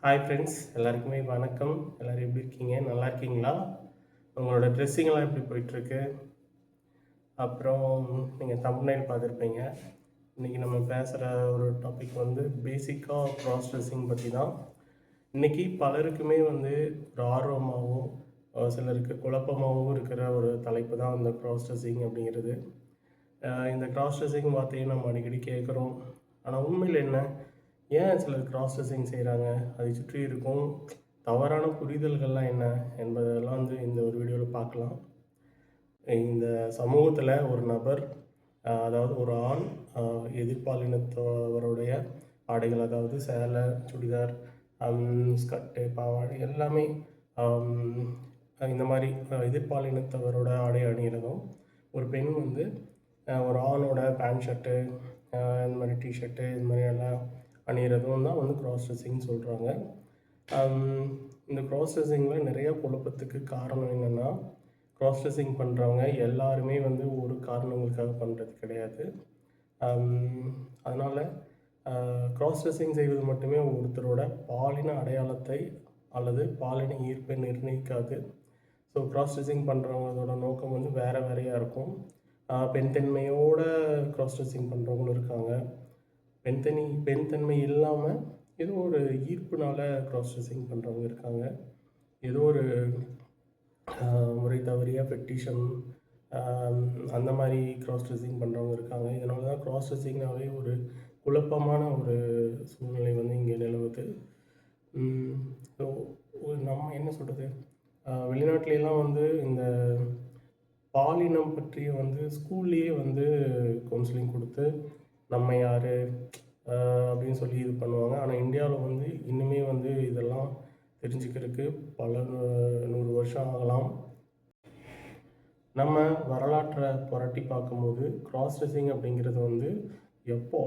Hi friends, எல்லாருக்குமே வணக்கம். எல்லோரும் எப்படி இருக்கீங்க? நல்லா இருக்கீங்களா? உங்களோட ட்ரெஸ்ஸிங்லாம் எப்படி போயிட்டுருக்கு? அப்புறம் நீங்கள் தம்ப்நெயில் பார்த்துருப்பீங்க. இன்றைக்கி நம்ம பேசுகிற ஒரு டாபிக் வந்து பேசிக்காக க்ராஸ் ட்ரெஸ்ஸிங் பற்றி தான். இன்றைக்கி பலருக்குமே வந்து ஒரு ஆர்வமாகவும் சிலருக்கு குழப்பமாகவும் இருக்கிற ஒரு தலைப்பு தான் இந்த க்ராஸ் ட்ரெஸ்ஸிங் அப்படிங்கிறது. இந்த க்ராஸ் ட்ரெஸ்ஸிங் வார்த்தையை நம்ம அடிக்கடி கேட்குறோம். ஆனால் உண்மையில் என்ன? ஏன் சிலர் கிராஸ் ட்ரெஸ்ஸிங் செய்கிறாங்க? அதை சுற்றி இருக்கும் தவறான புரிதல்கள்லாம் என்ன என்பதெல்லாம் வந்து இந்த ஒரு வீடியோவில் பார்க்கலாம். இந்த சமூகத்தில் ஒரு நபர், அதாவது ஒரு ஆண், எதிர்பாலினத்தவருடைய ஆடைகள், அதாவது சேலை, சுடிதார், ஸ்கர்ட்டு, பாவாடை எல்லாமே இந்த மாதிரி எதிர்பாலினத்தவரோட ஆடை அணிகிறதும், ஒரு பெண் வந்து ஒரு ஆணோட பேண்ட் ஷர்ட்டு, இந்த மாதிரி டிஷர்ட்டு, இது மாதிரி எல்லாம் அணிகிறதும் தான் வந்து க்ராஸ் ட்ரெஸ்ஸிங்னு சொல்கிறாங்க. இந்த க்ராஸ் ட்ரெஸ்ஸிங்கில் நிறையா குழப்பத்துக்கு காரணம் என்னென்னா, க்ராஸ் ட்ரெஸ்ஸிங் பண்ணுறவங்க எல்லாருமே வந்து ஒரு காரணங்களுக்காக பண்ணுறது கிடையாது. அதனால் க்ராஸ் ட்ரெஸ்ஸிங் செய்வது மட்டுமே ஒருத்தரோட பாலின அடையாளத்தை அல்லது பாலின ஈர்ப்பை நிர்ணயிக்காது. ஸோ க்ராஸ் ட்ரெஸ்ஸிங் பண்ணுறவங்களோட நோக்கம் வந்து வேறு வேறையாக இருக்கும். பெண் தன்மையோட க்ராஸ் ட்ரெஸ்ஸிங் பண்ணுறவங்களும் இருக்காங்க. பெண் தன்மை இல்லாமல் ஏதோ ஒரு ஈர்ப்புனால க்ராஸ் ட்ரெஸ்ஸிங் பண்ணுறவங்க இருக்காங்க. ஏதோ ஒரு முறை தவறிய பெட்டிஷன் அந்த மாதிரி க்ராஸ் ட்ரெஸ்ஸிங் பண்ணுறவங்க இருக்காங்க. இதனால தான் க்ராஸ் ட்ரெஸ்ஸிங்னாவே ஒரு குழப்பமான ஒரு சூழ்நிலை வந்து இங்கே நிலவுது. ஸோ நம்ம என்ன சொல்கிறது, வெளிநாட்டிலலாம் வந்து இந்த பாலினம் பற்றிய வந்து ஸ்கூல்லேயே வந்து கவுன்சிலிங் கொடுத்து நம்ம யார் அப்படின்னு சொல்லி இது பண்ணுவாங்க. ஆனால் இந்தியாவில் வந்து இன்னுமே வந்து இதெல்லாம் தெரிஞ்சுக்கிறதுக்கு பல 100 வருஷம் ஆகலாம். நம்ம வரலாற்றை புரட்டி பார்க்கும்போது க்ராஸ் ட்ரெஸ்ஸிங் அப்படிங்கிறது வந்து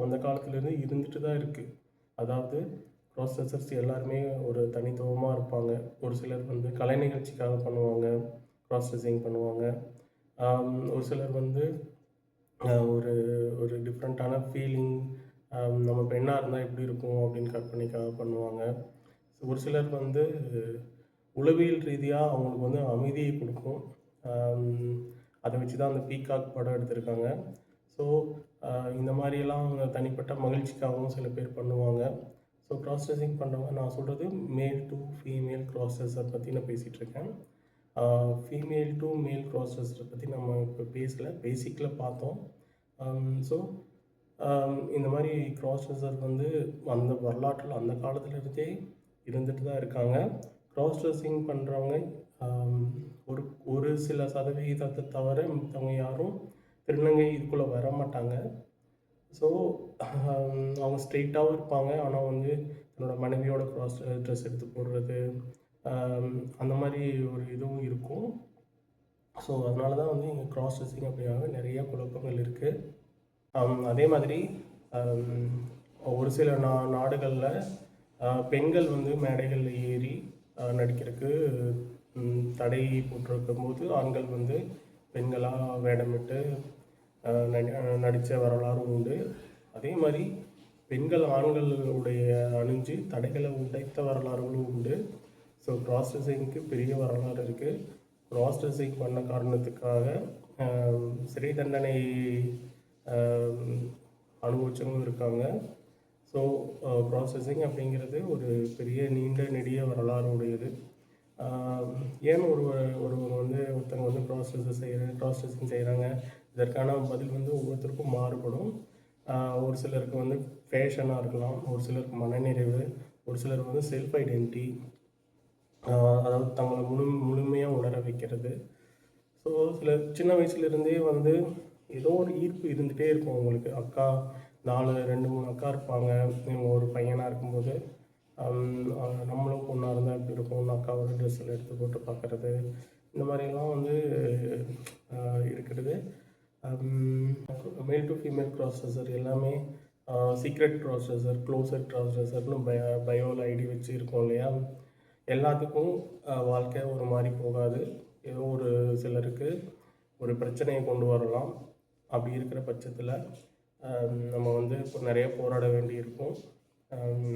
அந்த காலத்துலேருந்து இருந்துட்டு தான் இருக்குது. அதாவது க்ராஸ் ட்ரெஸ்ஸர்ஸ் எல்லாருமே ஒரு தனித்துவமாக இருப்பாங்க. ஒரு சிலர் வந்து கலை நிகழ்ச்சிக்காக பண்ணுவாங்க, க்ராஸ் ட்ரெஸ்ஸிங் பண்ணுவாங்க. ஒரு சிலர் வந்து ஒரு ஒரு டிஃப்ரெண்ட்டான ஃபீலிங், நம்ம பெண்ணாக இருந்தால் எப்படி இருக்கும் அப்படின்னு கற்பனைக்காக பண்ணுவாங்க. ஒரு சிலர் வந்து உளவியல் ரீதியாக அவங்களுக்கு வந்து அமைதியை கொடுக்கும். அதை வச்சு தான் அந்த பீகாக் படம் எடுத்திருக்காங்க. ஸோ இந்த மாதிரியெல்லாம் அவங்க தனிப்பட்ட மகிழ்ச்சிக்காகவும் சில பேர் பண்ணுவாங்க. ஸோ க்ராஸ் ட்ரெஸ்ஸிங் பண்ணுறவங்க, நான் சொல்கிறது மேல் டு ஃபீமேல் க்ராஸ் ட்ரெஸ்ஸர் பற்றி நான் பேசிகிட்ருக்கேன். ஃபீமேல் டு மேல் க்ராஸ் ட்ரெஸ்ஸரை பற்றி நம்ம இப்போ பேசலை, பேசிக்கில் பார்த்தோம். ஸோ இந்த மாதிரி க்ராஸ் ட்ரெஸ்ஸர் வந்து அந்த வரலாற்றில் அந்த காலத்துலேருந்தே இருந்துட்டு தான் இருக்காங்க. க்ராஸ் ட்ரெஸ்ஸிங் பண்ணுறவங்க ஒரு சில சதவிகிதத்தை தவிர மற்றவங்க யாரும் திருநங்கை இதுக்குள்ளே வர மாட்டாங்க. ஸோ அவங்க ஸ்ட்ரெயிட்டாகவும் இருப்பாங்க. ஆனால் வந்து தன்னோட மனைவியோட க்ராஸ் ட்ரெஸ் எடுத்து போடுறது, அந்த மாதிரி ஒரு இதுவும் இருக்கும். ஸோ அதனால தான் வந்து இங்கே க்ராஸ் ட்ரெஸ்ஸிங் அப்படின்னாவே நிறைய குழப்பங்கள் இருக்குது. அதே மாதிரி ஒரு சில நாடுகளில் பெண்கள் வந்து மேடைகளில் ஏறி நடிக்கிறதுக்கு தடை போட்டிருக்கும் போது ஆண்கள் வந்து பெண்களாக வேடமிட்டு நடித்த வரலாறும் உண்டு. அதே மாதிரி பெண்கள் ஆண்களுடைய அணிஞ்சு தடைகளை உடைத்த வரலாறுகளும் உண்டு. ஸோ க்ராஸ் ட்ரெஸ்ஸிங்க்கு பெரிய வரலாறு இருக்குது. க்ராஸ் ட்ரெஸ்ஸிங் பண்ண காரணத்துக்காக சிறை தண்டனை அனுபவிச்சவங்களும் இருக்காங்க. ஸோ க்ராஸ் ட்ரெஸ்ஸிங் அப்படிங்கிறது ஒரு பெரிய நீண்ட நெடிய வரலாறு உடையது. ஏன் ஒருவங்க வந்து ஒருத்தவங்க வந்து க்ராஸ் ட்ரெஸ்ஸிங் செய்கிறாங்க, இதற்கான பதில் வந்து ஒவ்வொருத்தருக்கும் மாறுபடும். ஒரு சிலருக்கு வந்து ஃபேஷனாக இருக்கலாம், ஒரு சிலருக்கு மனநிறைவு, ஒரு சிலர் வந்து செல்ஃப் ஐடென்டிட்டி, அதாவது தங்களை முழுமையாக உணர வைக்கிறது. ஸோ சில சின்ன வயசுலேருந்தே வந்து ஏதோ ஒரு ஈர்ப்பு இருந்துகிட்டே இருக்கும் அவங்களுக்கு. 2-3 அக்கா இருப்பாங்க. இவங்க ஒரு பையனாக இருக்கும்போது நம்மளும் பொண்ணாக இருந்தால் எப்படி இருக்கும், அக்காவோட ட்ரெஸ்ஸில் எடுத்து போட்டு பார்க்குறது, இந்த மாதிரிலாம் வந்து இருக்கிறது. Male to female cross dresser எல்லாமே secret cross dresser, closer cross ட்ரெஸ்ஸர்னு பயோவில் ஐடி வச்சு இருக்கோம் இல்லையா. எல்லாத்துக்கும் வாழ்க்கை ஒரு மாதிரி போகாது. ஏதோ ஒரு சிலருக்கு ஒரு பிரச்சனையை கொண்டு வரலாம். அப்படி இருக்கிற பட்சத்தில் நம்ம வந்து இப்போ நிறைய போராட வேண்டி இருக்கும்.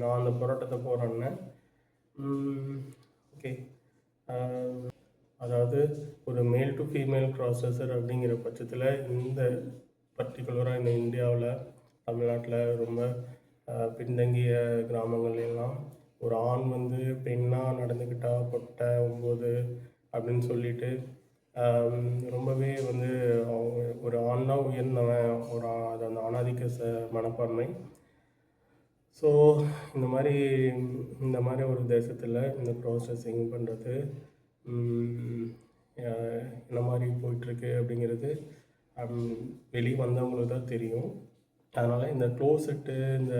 நான் அந்த போராட்டத்தை போராடினேன். ஓகே. அதாவது ஒரு மேல் டு ஃபீமேல் கிராஸ் ட்ரெஸ்ஸர் அப்படிங்கிற பட்சத்தில் இந்த பர்டிகுலராக இந்த இந்தியாவில் தமிழ்நாட்டில் ரொம்ப பின்தங்கிய கிராமங்கள்லாம் ஒரு ஆண் வந்து பெண்ணாக நடந்துக்கிட்டா பொட்டை 9 அப்படின்னு சொல்லிட்டு ரொம்பவே வந்து அவங்க ஒரு ஆண் தான் உயர்ந்தவன், ஒரு அது அந்த ஆணாதிக்க மனப்பான்மை. ஸோ இந்த மாதிரி ஒரு தேசத்தில் இந்த க்ராஸ் ட்ரெஸ்ஸிங் பண்ணுறது என்ன மாதிரி போயிட்டுருக்கு அப்படிங்கிறது வெளியே வந்தவங்களுக்கு தான் தெரியும். அதனால் இந்த க்ளோசெட்டு, இந்த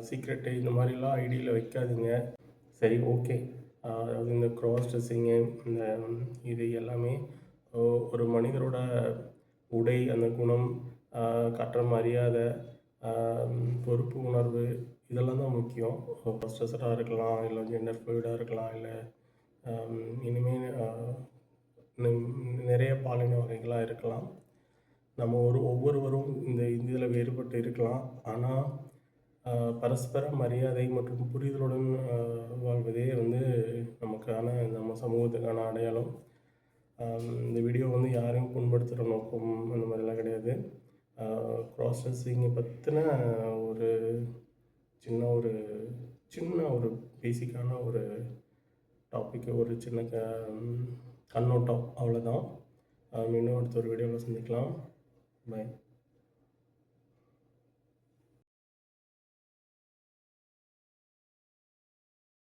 சீக்ரெட்டு இந்த மாதிரிலாம் ஐடியில் வைக்காதீங்க. சரி, ஓகே. அதாவது இந்த க்ராஸ் ட்ரெஸ்ஸிங்கு, இந்த இது எல்லாமே ஒரு மனிதரோட உடை, அந்த குணம், காட்டுற மரியாதை, பொறுப்பு உணர்வு, இதெல்லாம் தான் முக்கியம். க்ராஸ் ட்ரெஸ்ஸராக இருக்கலாம், இல்லை ஜெண்டர் ஃப்ளூயிடாக இருக்கலாம், இல்லை இனிமேல் நிறைய பாலின வகைகளாக இருக்கலாம். நம்ம ஒவ்வொருவரும் இந்த இதில் வேறுபட்டு இருக்கலாம். ஆனால் பரஸ்பர மரியாதை மற்றும் புரிதலுடன் வாழ்வதே வந்து நம்ம சமூகத்துக்கான அடையாளம். இந்த வீடியோ வந்து யாரையும் புண்படுத்துகிற நோக்கம் அந்த மாதிரிலாம் கிடையாது. க்ராஸ் ட்ரெஸ்ஸிங்கை பற்றின ஒரு சின்ன ஒரு பேசிக்கான ஒரு டாப்பிக்கு, ஒரு சின்ன கண்ணோட்டம், அவ்வளோதான். மீண்டும் அடுத்த ஒரு வீடியோவில் சந்திக்கலாம். பை.